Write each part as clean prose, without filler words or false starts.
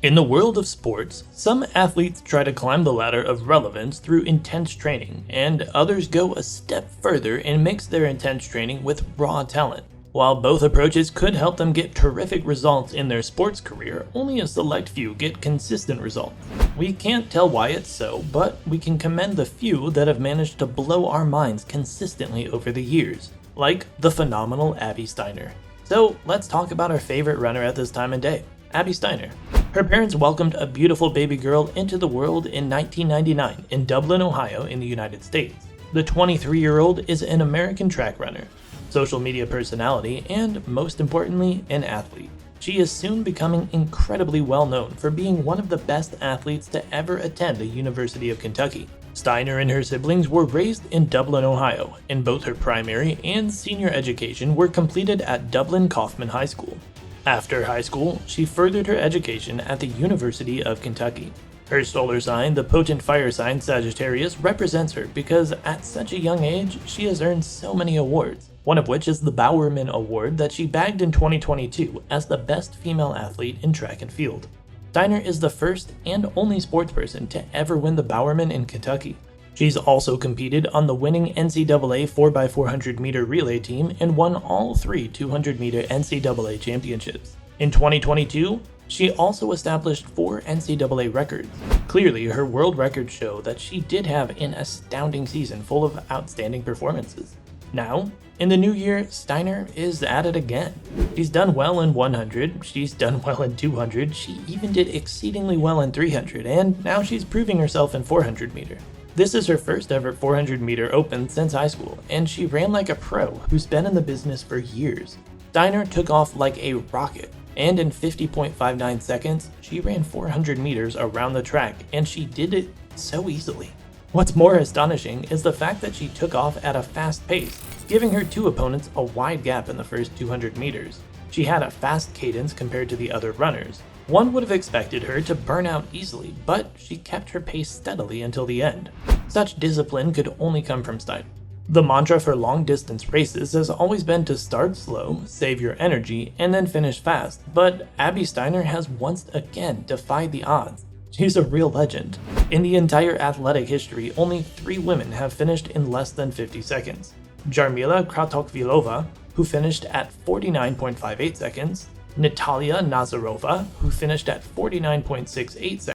In the world of sports, some athletes try to climb the ladder of relevance through intense training, and others go a step further and mix their intense training with raw talent. While both approaches could help them get terrific results in their sports career, only a select few get consistent results. We can't tell why it's so, but we can commend the few that have managed to blow our minds consistently over the years, like the phenomenal Abby Steiner. So let's talk about our favorite runner at this time of day, Abby Steiner. Her parents welcomed a beautiful baby girl into the world in 1999 in Dublin, Ohio in the United States. The 23-year-old is an American track runner, social media personality, and most importantly, an athlete. She is soon becoming incredibly well known for being one of the best athletes to ever attend the University of Kentucky. Steiner and her siblings were raised in Dublin, Ohio, and both her primary and senior education were completed at Dublin Kaufman High School. After high school, she furthered her education at the University of Kentucky. Her solar sign, the potent fire sign Sagittarius, represents her because at such a young age, she has earned so many awards, one of which is the Bowerman Award that she bagged in 2022 as the best female athlete in track and field. Steiner is the first and only sportsperson to ever win the Bowerman in Kentucky. She's also competed on the winning NCAA 4x400 meter relay team and won all three 200 meter NCAA championships. In 2022, she also established 4 NCAA records. Clearly, her world records show that she did have an astounding season full of outstanding performances. Now, in the new year, Steiner is at it again. She's done well in 100, she's done well in 200, she even did exceedingly well in 300, and now she's proving herself in 400 meter. This is her first ever 400 meter open since high school, and she ran like a pro who's been in the business for years. Steiner took off like a rocket, and in 50.59 seconds, she ran 400 meters around the track, and she did it so easily. What's more astonishing is the fact that she took off at a fast pace, giving her two opponents a wide gap in the first 200 meters. She had a fast cadence compared to the other runners. One would have expected her to burn out easily, but she kept her pace steadily until the end. Such discipline could only come from Steiner. The mantra for long-distance races has always been to start slow, save your energy, and then finish fast, but Abby Steiner has once again defied the odds. She's a real legend. In the entire athletic history, only 3 women have finished in less than 50 seconds. Jarmila Kratochvilova, who finished at 49.58 seconds, Natalia Nazarova, who finished at 49.68 seconds,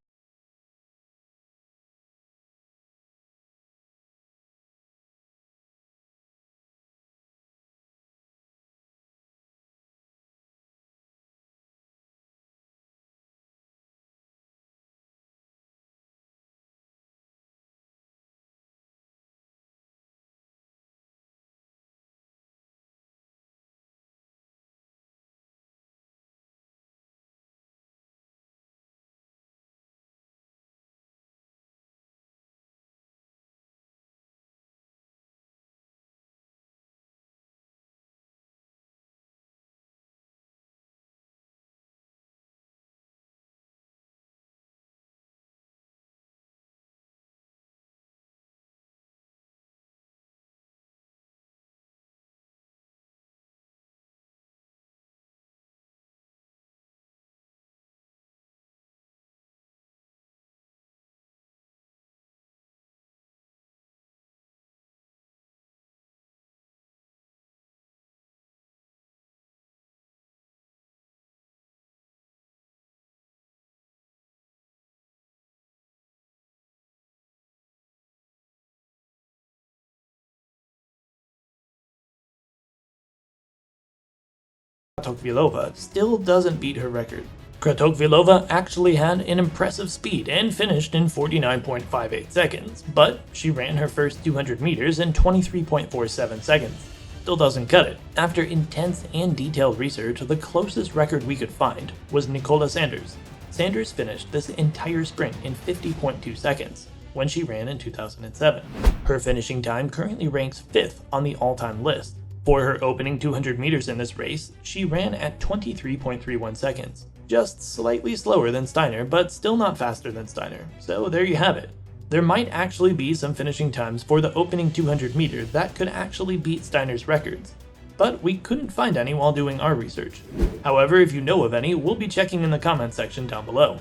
Kratochvilova still doesn't beat her record. Kratochvilova actually had an impressive speed and finished in 49.58 seconds, but she ran her first 200 meters in 23.47 seconds. Still doesn't cut it. After intense and detailed research, the closest record we could find was Nicola Sanders. Sanders finished this entire sprint in 50.2 seconds when she ran in 2007. Her finishing time currently ranks 5th on the all-time list. For her opening 200 meters in this race, she ran at 23.31 seconds, just slightly slower than Steiner, but still not faster than Steiner, so there you have it. There might actually be some finishing times for the opening 200 meter that could actually beat Steiner's records, but we couldn't find any while doing our research. However, if you know of any, we'll be checking in the comments section down below.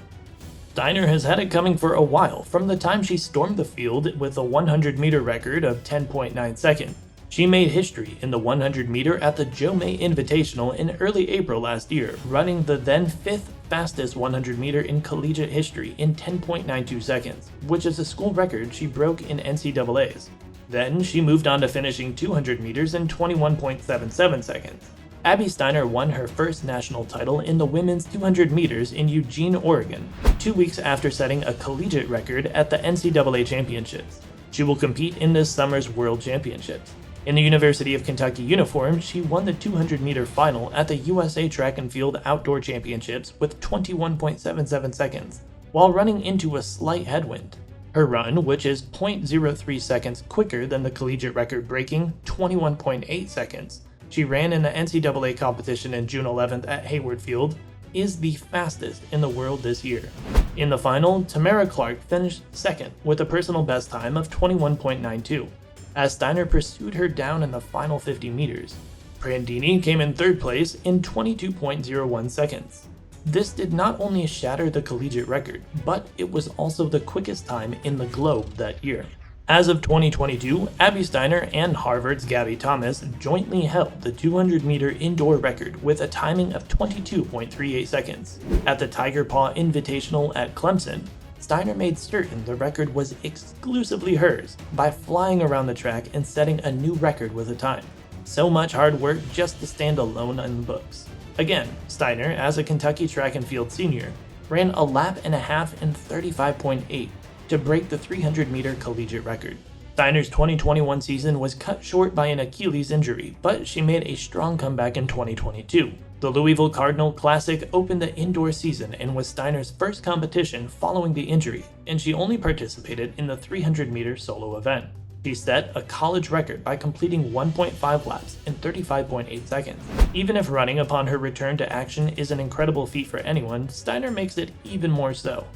Steiner has had it coming for a while, from the time she stormed the field with a 100-meter record of 10.9 seconds. She made history in the 100-meter at the Joe May Invitational in early April last year, running the then 5th fastest 100-meter in collegiate history in 10.92 seconds, which is a school record she broke in NCAAs. Then she moved on to finishing 200 meters in 21.77 seconds. Abby Steiner won her first national title in the women's 200 meters in Eugene, Oregon, 2 weeks after setting a collegiate record at the NCAA Championships. She will compete in this summer's World Championships. In the University of Kentucky uniform, she won the 200-meter final at the USA Track and Field Outdoor Championships with 21.77 seconds, while running into a slight headwind. Her run, which is 0.03 seconds quicker than the collegiate record-breaking 21.8 seconds she ran in the NCAA competition in June 11th at Hayward Field, is the fastest in the world this year. In the final, Tamara Clark finished second with a personal best time of 21.92. As Steiner pursued her down in the final 50 meters. Prandini came in third place in 22.01 seconds. This did not only shatter the collegiate record, but it was also the quickest time in the globe that year. As of 2022, Abby Steiner and Harvard's Gabby Thomas jointly held the 200-meter indoor record with a timing of 22.38 seconds. At the Tiger Paw Invitational at Clemson, Steiner made certain the record was exclusively hers by flying around the track and setting a new record with a time. So much hard work just to stand alone in the books. Again, Steiner, as a Kentucky track and field senior, ran a lap and a half in 35.8 to break the 300-meter collegiate record. Steiner's 2021 season was cut short by an Achilles injury, but she made a strong comeback in 2022. The Louisville Cardinal Classic opened the indoor season and was Steiner's first competition following the injury, and she only participated in the 300-meter solo event. She set a college record by completing 1.5 laps in 35.8 seconds. Even if running upon her return to action is an incredible feat for anyone, Steiner makes it even more so.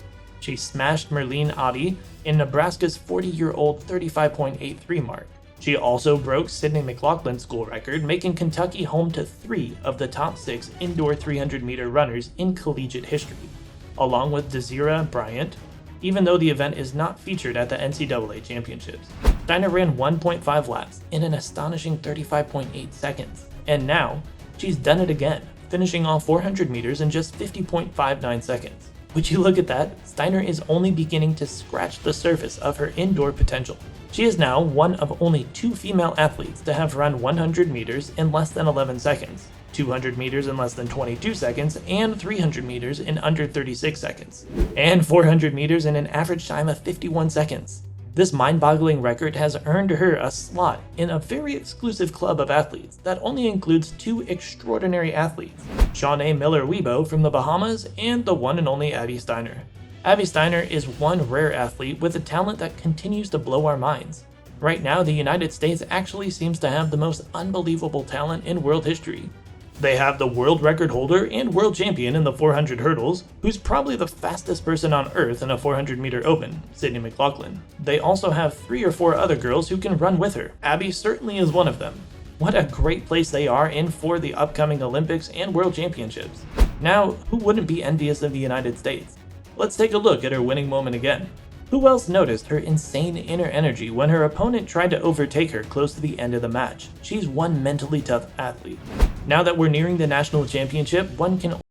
She smashed Merlene Ottey in Nebraska's 40-year-old 35.83 mark. She also broke Sydney McLaughlin's school record, making Kentucky home to 3 of the top 6 indoor 300-meter runners in collegiate history, along with Desira Bryant, even though the event is not featured at the NCAA Championships. Steiner ran 1.5 laps in an astonishing 35.8 seconds, and now she's done it again, finishing all 400 meters in just 50.59 seconds. Would you look at that? Steiner is only beginning to scratch the surface of her indoor potential. She is now one of only 2 female athletes to have run 100 meters in less than 11 seconds, 200 meters in less than 22 seconds, and 300 meters in under 36 seconds, and 400 meters in an average time of 51 seconds. This mind-boggling record has earned her a slot in a very exclusive club of athletes that only includes 2 extraordinary athletes, Shawnee Miller-Weibo from the Bahamas and the one and only Abby Steiner. Abby Steiner is one rare athlete with a talent that continues to blow our minds. Right now, the United States actually seems to have the most unbelievable talent in world history. They have the world record holder and world champion in the 400 hurdles, who's probably the fastest person on earth in a 400-meter open, Sydney McLaughlin. They also have 3 or 4 other girls who can run with her. Abby certainly is one of them. What a great place they are in for the upcoming Olympics and World Championships. Now, who wouldn't be envious of the United States? Let's take a look at her winning moment again. Who else noticed her insane inner energy when her opponent tried to overtake her close to the end of the match? She's one mentally tough athlete. Now that we're nearing the national championship, one can